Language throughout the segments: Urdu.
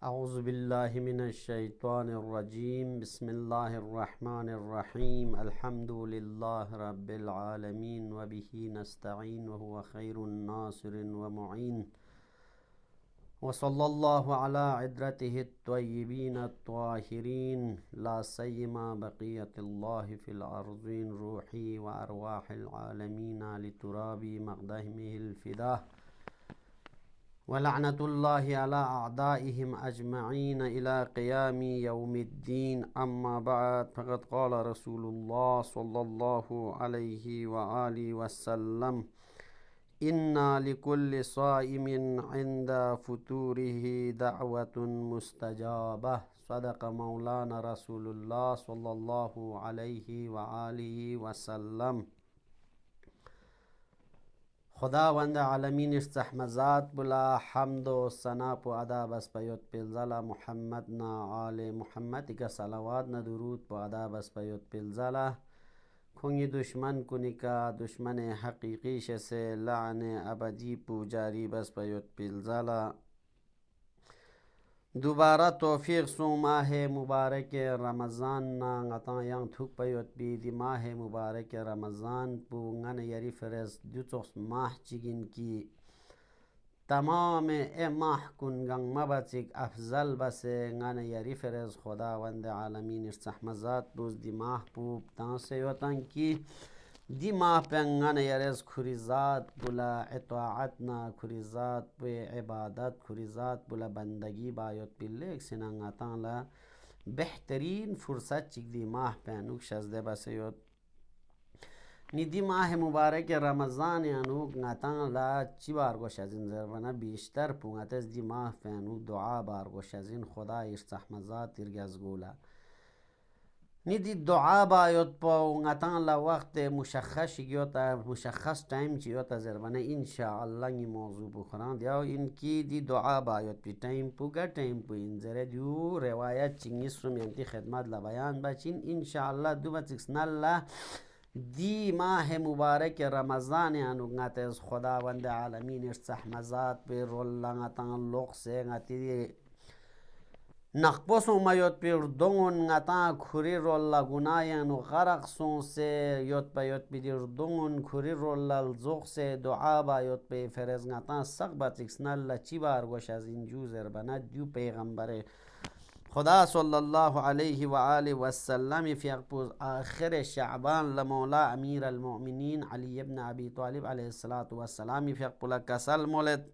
أعوذ بالله من الشيطان الرجيم بسم الله الرحمن الرحيم الحمد لله رب العالمين وبه نستعين وهو خير الناصر ومعين وصلى الله على عترته الطيبين الطاهرين لا سيما بقية الله في الأرضين روحي وأرواح العالمين لتراب مقدمه الفداه ولعنة الله على أعدائهم أجمعين إلى قيام يوم الدين. أما بعد، فقد قال رسول الله صلى الله عليه وآله وسلم: إن لكل صائم عند فطوره دعوة مستجابة. صدق مولانا رسول الله صلى الله عليه وآله وسلم. خداوند عالمین استحمزات بلا حمد و ثنا و ادب از پیوت پیلزالا محمد نا آل محمد کا صلوات نا درود و ادب از پیوت پیلزالا کنی دشمن کنی کا دشمن حقیقی سے لعن ابدی پوجاری بس پیوت پیلزالا. دوباره توفیق سو ماه مبارک رمضان نا غطا yang thuk payot bi di mah mubarak رمضان bu ngana yari feres dutos mah chigin ki تمام ماه کن گنگ مبچک افضل بسه ngana yari feres خداوند عالمین استحمزات بوز دی ماه پوب تانسه یوتن کی دی ماه پنگان یرز کریزات بلا اطاعتنا کریزات به عبادت کریزات بلا بندگی بایوت بیلیک سنانگاتان لا بهترین فرصت چیک دی ماه پنوک شزده بسیوت نی دی ماه مبارک رمضان یانوک ناتان لا چی بارگوش از این زربانه بیشتر پونگت از دی ماه پنوک دعا بارگوش از این خدا ارتحمزات ارگزگولا ندی دعا باید با غتان لا وقت مشخص گیوتا مشخص تایم چیوتا زربانه انشاءالله نی موضوع بخوران یا اینکی دی دعا باید پی تایم پوگا تایم پو این زره دیو روایت چنگیس رو میانتی خدمت لبیان بچین انشاءالله دو بچکسن الله دی ماه مبارک رمضان یانو غت از خداوند عالمین استحمزات به رول غتان لغسه غتی نقبوس مایوت پیر دونگون غتا کوری رول گناین و غرق سون سه یوت بیوت بیدیر دونگون کوری رول زوق سه دعا بایوت به فرز غتا سق باتیکسنال چی بارگوش از این جوزر بنا دیو پیغمبر خدا صلی الله علیه و آله و سلم فی آخر شعبان لمولا امیر المؤمنین علی ابن ابی طالب علیه السلام فی کسل مولد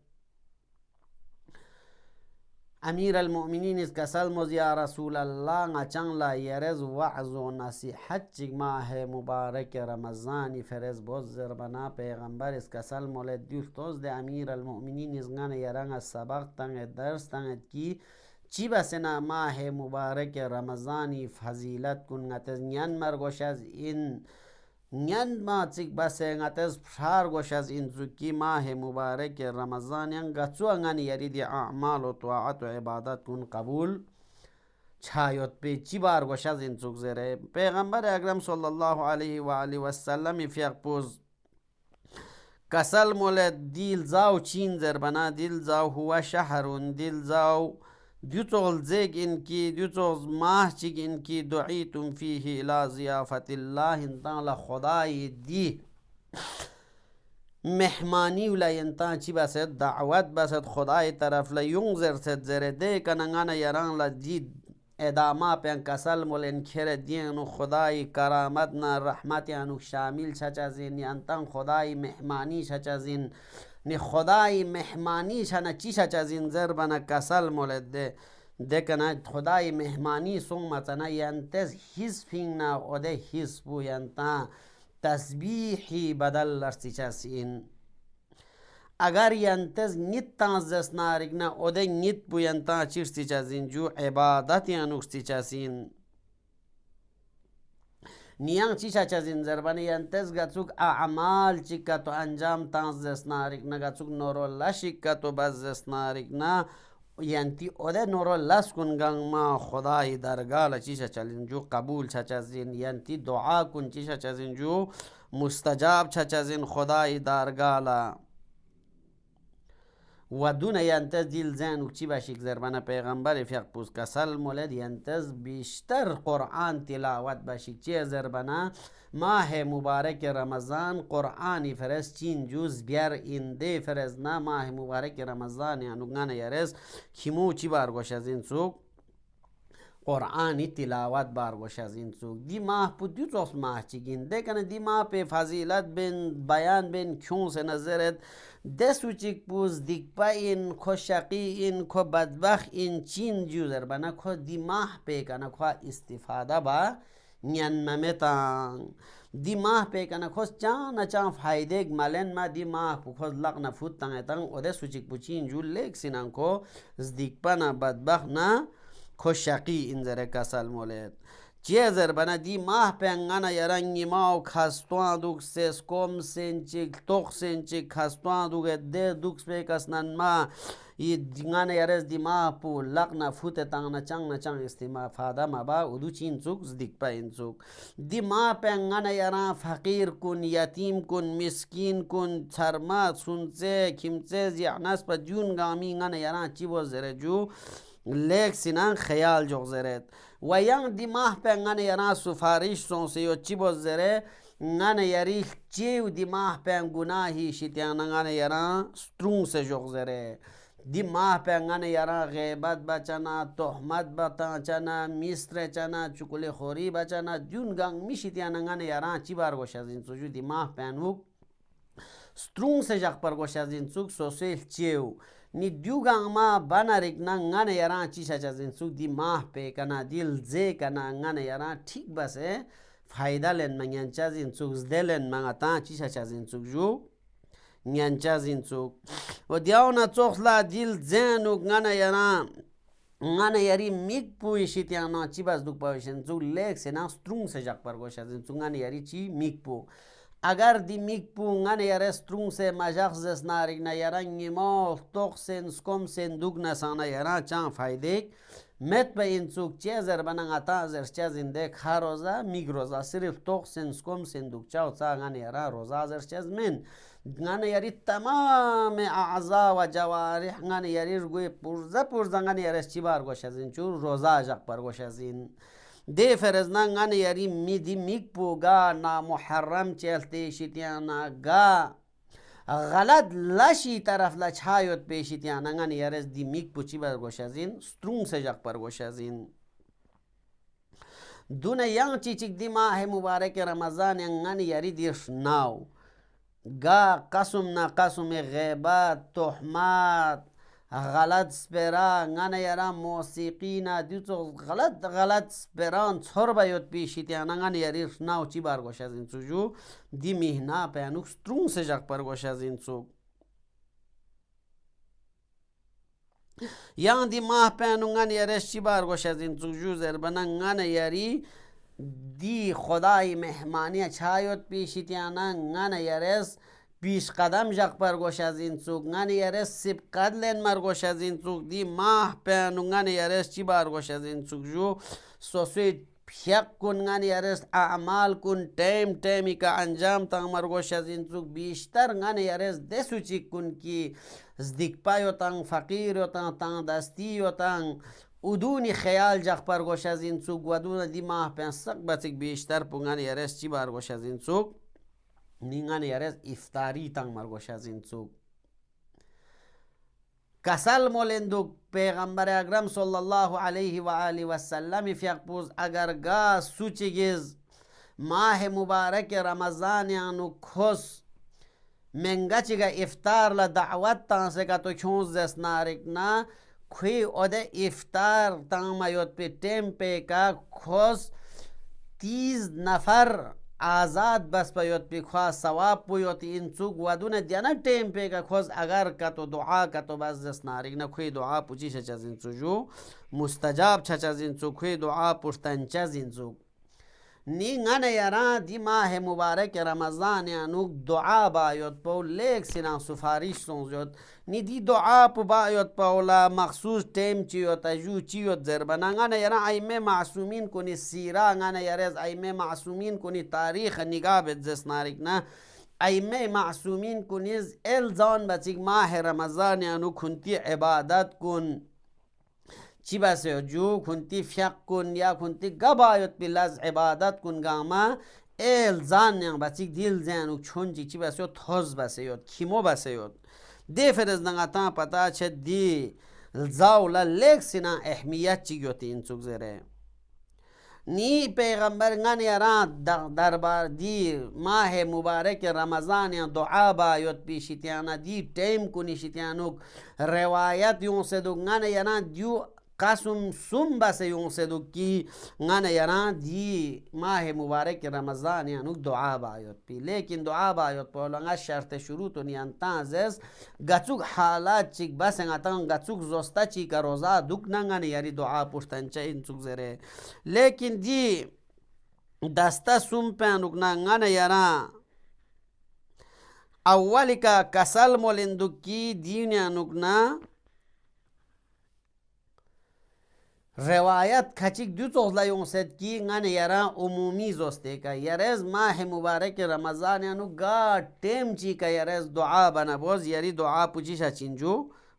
امیر المؤمنین اس کسل موز یا رسول الله غچان لا یرز وعظ و نصیحت چگ ماه مبارک رمضان فرز بوزر بنا پیغمبر اس کسل مولد دوستوز ده امیر المؤمنین اس غن یرنگ سبق تنگ درس تنگ کی چی بسنا ماه مبارک رمضانی فضیلت کن غتز نین مرگوش از این نین ما چیک بسه غتز پرار گوش از این زکی ماه مبارک رمضان ین گچو انگن یری دی اعمال و طاعت و عبادت کن قبول چایوت به چی بار گوش از این زک زره پیغمبر اکرم صلی الله علیه و آله و سلم فیق پوز کسل مولد دیل زاو چین زر بنا دیل زاو هو شهرون دیل زاو دیوتول زیگ انکی دیوتول ماه چیگ انکی دعیتم فیه الى ضیافت الله انتان لخدای دی مهمانی ولا انتان چی بسد دعوت بسد خدای طرف لینگزر سد زره ده کننگان یران لدید ادامه پین کسل مول انکر دین خدای کرامت نا رحمت یانو شامل شچازین انتان خدای مهمانی شچازین نی خدای مهمانی شنا چی شچازین زر بنا کسل مولد ده دکنا خدای مهمانی سون متنا ینتز حس فینا اوده حس بو ینتا تسبیحی بدل لرسی چاسین اگر ینتز نیت تانزس نارگنا اوده نیت بو ینتا چیرسی چاسین جو عبادت یانوستی چاسین نیان چیشا چازین زربانی ینتز گچوک اعمال چیکا تو انجام تانز دستنارک نا گچوک نورو لشیکا تو بز دستنارک نا ینتی اوده نورو لس کن گنگ ما خدای درگال چیشا چازین جو قبول چا چازین ینتی دعا کن چیشا چازین جو مستجاب چا چازین خدای درگالا و دون ینتز دیل زن و چی باشیک زربانه پیغمبر فیق پوز کسل مولد ینتز بیشتر قرآن تلاوت باشیک چی زربانه ماه مبارک رمضان قرآنی فرست چین جوز بیار اینده فرست نه ماه مبارک رمضان یعنی گانه یارز کیمو چی بارگوش از این سوک قرآنی تلاوت بارگوش از این سوک دی ماه پو دو توس ماه چیگین دیکن دی ماه پی فضیلت بین بیان بین کیون سے نظرت دسو چیک پوز دیگپا این کو شقی این کو بدبخ این چین جوزر بنا کو دی ماه پی کنه کو استفاده با نین ممتان دی ماه پی کنه خوز چان فایده مالن ما دی ماه پو خوز لق نفوت تنگتن او دسو چیک پو چین جو لیک سینن کو زدیگپا نا بدبخ نا کو شقی این زره کسل مولد چیه زر بنا دی ماه پنگانا یرنگی ماو کستوان دوک سیس کوم سنچیک توق سنچیک کستوان دوک ده دوکس پیکسنن ما ی دیگانا یرز دی ماه پو لق نفوت تنگ نچنگ استفاده ما با ادو چین چوک زدیک پا این چوک دی ماه پنگانا یران فقیر کن یتیم کن مسکین کن سرمات سنچه کمچه زیعنس پا جون گامی گانا یران چی باز زره جو لیک سینان خیال جو زرد و ینگ دی ماه پنگان یران سفارش سونسی و چی باز زره نان یری چیو دی ماه پنگ گناهی شیطان نان یران سترون سے جو زره دی ماه پنگان یران غیبت بچنا تهمت بچنا میستر چنا چکل خوری بچنا جون گنگ میشیطان نان یران چی بار گوش از این سوجو دی ماه پنگو سترون سے جق پر گوش از این سوک سوسیل چیو نی دیوگان ما بنارک نان یران چی شچ از این سوک دی ماه پی کنا دیل زی کنا نان یران ٹھیک بسه فایده لن من ینچاز این سوک زدلن من اتا چی شچ از این سوک جو ینچاز این سوک و دیاونا چوخلا دیل زینو نان یران نان یری میگ پویشیت یانا چی بس دوک پویشن سوک لیک سے نا سترون سے جق پر گوش از این سوک نان یری چی میگ پو اگر دی میگ پونگان یارسترون سے مجاق زس نارگ نا یاران نیمال توق سن سکم سن دوگ نسانا یاران چان فایده مت به این سوک چه زر بنان اتا زر چه زنده که روزا میگ روزا صرف توق سن سکم سن دوگ چاو چا گان یاران روزا زر چه من گان یاری تمام اعضا و جوارح گان یاری رگوی پرزا گان یارس چی بار گوش از این چون روزا جق پر گوش از این دی فرزنان گان یاری میدی میگ پو گا نامحرم چلتی شیطیانا گا غلط لشی طرف لچهایت پیشیتیانا گان یارز دی میگ پو چی بر گوش از این سترون سے جق پر گوش از این دون ینگ چی چک دی ماه مبارک رمضان ینگان یاری دیش ناو گا قسم نا قسم غیبت تحمت غلط سپرا نگانه یاران موسیقی نا دیوتو غلط سپران چور باید پیشیتی نگانه یاریش ناو چی بار گوش از این سو جو دی مهنا پیانوک سترون سے جق پر گوش از این سو یان دی ماه پیانوگان یاریش چی بار گوش از این سو جو زربنا نگانه یاری دی خدای مهمانی چایت پیشیتی نگانه یاریش پیش قدم جق پر گوش از این سوک نگانه یارس سبقت لین مر گوش از این سوک دی ماه پیانو نگانه یارس چی بار گوش از این سوک جو سوسوی پیق کن نگانه یارس اعمال کن تیمی که انجام تang مر گوش از این سوک بیشتر نگانه یارس دسو چی کن کی زدیک پایو تang فقیر تang دستی تang ادونی خیال جق پر گوش از این سوک ودون دی ماه پیان سق بچک بیشتر پونگانه یارس چی بار گوش از این سوک نینگان یارز افطاری تنگ مرگوش از این سوک کسل مولندو پیغمبر اکرم صلی الله علیه و آله و سلم فیق پوز اگر گا سوچگیز ماه مبارک رمضان یانو کس منگا چگا افطار لدعوت تانسه که تو چونز دست نارکنا کوئی اوده افطار تنگ مایوت پی ٹیم پی کا کس 30 نفر آزاد بس پیوت پی خواه ثواب پیوت این چوک ودون دیانا ٹیم پی که خوز اگر که تو دعا که تو بس دست نارک نا کوئی دعا پوچی چچ از این چو جو مستجاب چچ از این چو کوئی دعا پوشتن چ از این چو نی نگانه یاران دی ماه مبارک رمضان یانوک دعا بایوت پو لیک سینا سفارش سونزیوت نی دی دعا پو بایوت پولا مخصوص ٹیم چیوت جو چیوت زربنا نگانه یاران ایمه معصومین کنی سیرا نگانه یارز ایمه معصومین کنی تاریخ نگاه بد زس نارک نا ائمه معصومین کنیز الزان بچیک ماه رمضان یانو کنتی عبادت کن چی بسه جو کنتی فیق کن یا کنتی گبایت بلز عبادت کن گاما الزان یان بچیک دیل زنو چونجی چی بسه تاز بسه یاد کیمو بسه یاد دی فرز نگاتا پتا چه دی زاولا لکسینا اهمیت چی گوتی این چوک زره نی پیغمبر غن یاران دربار دی ماه مبارک رمضان یا دعا باید پیشیتیانا دی ٹیم کنی شیتیانوک روایت یون سے دو غن یاران دیو قسم سم بس یون سے دو کی غن یاران دی ماه مبارک رمضان یانوک دعا باید پی لیکن دعا باید پولنگا شرط شروط و نیانتازز گچوک حالات چیک بس انگاتان گچوک زوستا چیک روزا دوک ننگن یاری دعا پشتنچه این چوک زره لیکن دی دستا سم پینوک ننگن یاران اولی کا کسل مولندوکی دینیانوک نا روایت کچیک دو توزلا یون سید کی غن یارا عمومی زوسته کا یارز ماه مبارک رمضان یانو گا ٹیم چی کا یارز دعا بنا بوز یاری دعا پوچی شچین جو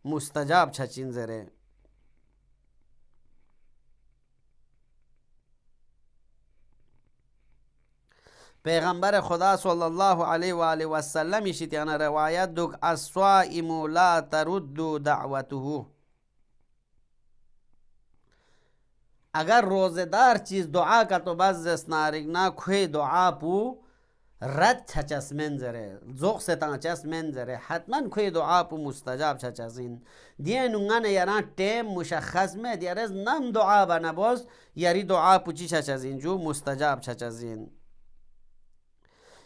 مستجاب چھچین زره پیغمبر خدا صلی الله علیه و آله و سلم شتیانا روایت دوک الصائم لا ترد دعوته اگر روزدار چیز دعا کا تو بس اسنارگ نا کوئی دعا پو رد چچس منظره زوق ستان چس منظره حتما کوئی دعا پو مستجاب چچسین دیه نونگان یاران تیم مشخص میں دیارز نم دعا بنابوز یاری دعا پو چی چچسین جو مستجاب چچسین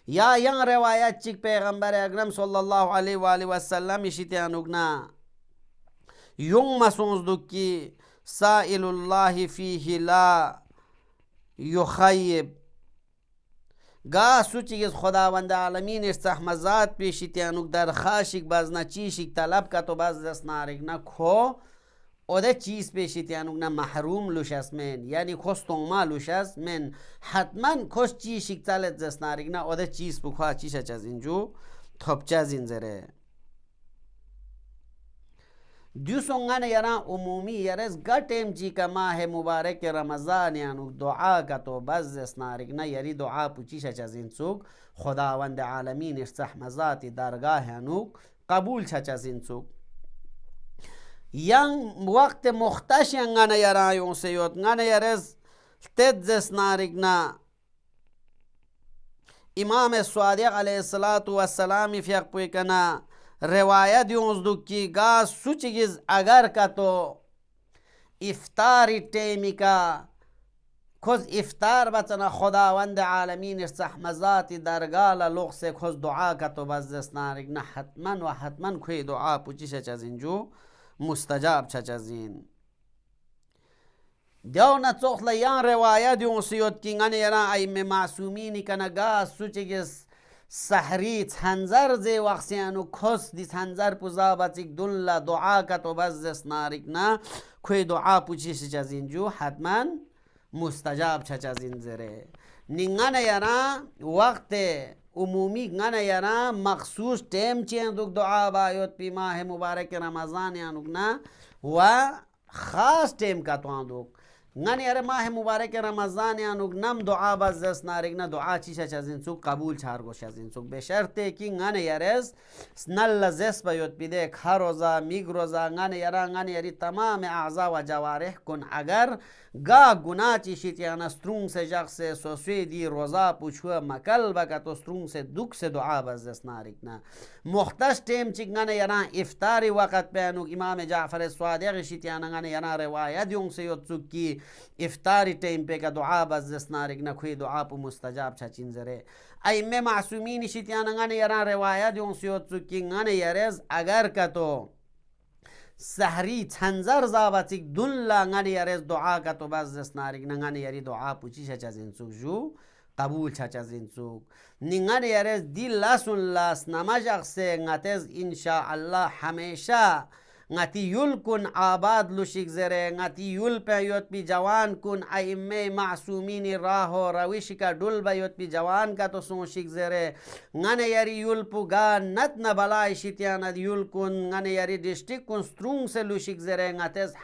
یا ین روایت چیک پیغمبر اکرم صلی اللہ علیہ وآلہ وسلم اشتیانوگنا یون مسونز دو کی سائل اللہ فیہ لا یخیب گا سوچیگز خداوند عالمین استحمزات پیشیتیانوک در خاشک بازنا چیشک طلب کا تو باز دست نارگنا کھو او ده چیز پیشیتیانوک نا محروم لوشست من یعنی کستوما لوشست من حتما کش چیشک طلب دست نارگنا او ده چیز بخواه چیشه چز اینجو تبچه زنزره دیوسونگان یاران عمومی یارز گٹیم جی کا ماہ مبارک رمضان یانو دعا کا تو بز اسنارگنا یاری دعا پوچی چچزین سوک خداوند عالمین استحمزات درگاہ یانو قبول چچزین سوک ین وقت مختش ینگان یاران یون سیوت ngana یارز تد اسنارگنا امام صادق علیہ السلام فیق پوی کنا روایت یونز دو کی گا سوچگیز اگر کا تو افطاری ٹیمی کا کھوز افطار بچنا خداوند عالمین استحمزات درگال لوگ سے کھوز دعا کا تو بزدست نارگنا حتماً و حتماً کوئی دعا پوچی چچزین جو مستجاب چچزین دیو نا چوخلا یان روایت یون سیوت کی غنی یران ایم معصومینی کنا گا سوچگیز سحری تنظر زی وقتیانو کس دی تنظر پوزا بچیک دل دعا کا تو بزدست نارگنا کوئی دعا پوچی چچزین جو حتما مستجاب چچزین زره نینگان یاران وقت عمومی گان یاران مخصوص ٹیم چین دوک دعا بایوت پی ماہ مبارک رمضان یانوگنا و خاص ٹیم کا تو دوک ngani yare mah mubarak ramazan yanuk nam dua bazas narigna dua chisha chazin suk qabul char go chazin suk be sharte ki ngani yares snal zes bayot bide kharoza migroza ngani yari tamam a'za wa jawarih kun agar ga guna chishit yana strung se jag se soswe di roza puchwa makal baka to strung se duk se dua bazas narigna mukhtash tem chik ngani yana iftari waqt beanuk imam Ja'far as-Sadiq shit yana ngani yana riwayat yung se yotsuk ki افطاری ٹائم پہ کا دعا بزدست نارگنا کوئی دعا پو مستجاب چچین زره ایمه معصومین شیطیان غن یران روایت یون سیوت چکی غن یرز اگر کا تو سحری تنظر زابطیک دن لا غن یرز دعا کا تو بزدست نارگنا غن یری دعا پوچی چچین سوک جو قبول چچین سوک نغن یرز دی لسن لس نمجق سے غتز انشاءاللہ ہمیشہ ngati yul kun abad lushik zere ngati yul pe yot pi jawan kun aimme masumini raho rawishika dul bayot pi jawan ka to sonshik zere ngane yari yul puga nat na balai shitiana yul kun ngane yari district kun strung se lushik zere ngates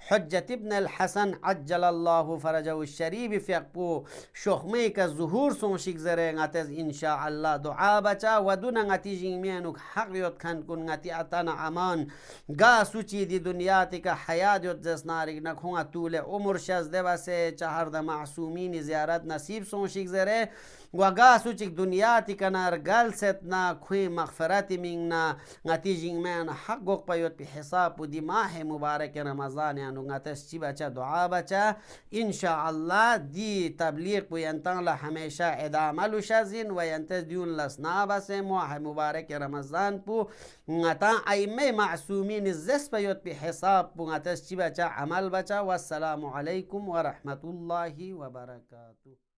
حجة ابن الحسن عجل الله فرجه الشريف في أقبو شخميك الظهور سونشيك زرين غتز إن شاء الله دعا بچا ودون غتي جيمينك حق يوت كان كن غتي أتانا أمان غا سوچي دي دنياتك حياة يوت زسنارك نكون طول عمر شزده بسه چهار دا معصومين زيارت نصيب سونشيك زرين وغا سوچك دنياتي كنار غال ستنا خوي مغفرات منا غتي جيمين حق وق بيوت بحساب ودي ماه مبارك رمضان يعني غتس چی بچا دعا بچا ان شاء الله دي تبلیغ بينتن له هميشه ادامه لشزين وينتز ديون لسنا بس ماه مبارك رمضان بو غتا ائمه معصومين الزس بيوت بحساب بو غتس چی بچا عمل بچا والسلام عليكم ورحمة الله وبركاته.